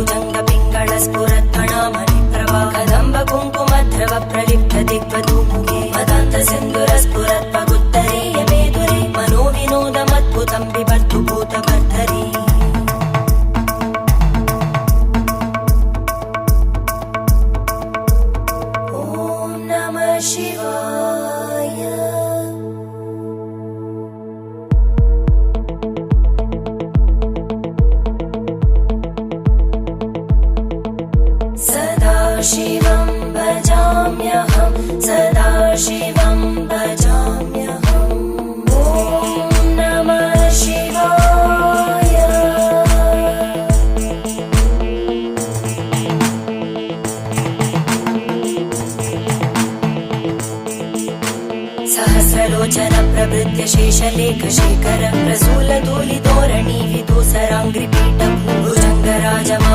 भुजंग पिंगळ स्फुरत्फणामणि प्रभा कदंब कुंकुमद्रव प्रलिप्त दिग्वधूमुखे मदान्त सिन्धुर स्फुरत्पगुत्तरीय मेदुरे मनोविनोदमद्भुतं बिभर्तु भूतभर्धरी ॐ नमः शिवाय। सदाशिवं भजाम्यहं सदाशिवं भजाम्यहम् ॐ नमः शिवाय। सहस्रलोचन प्रभृत्य शेषलेख शेखर प्रसूल धूलिधोरणि विदूसराङ्घ्रिपीठं भुजङ्गराजमा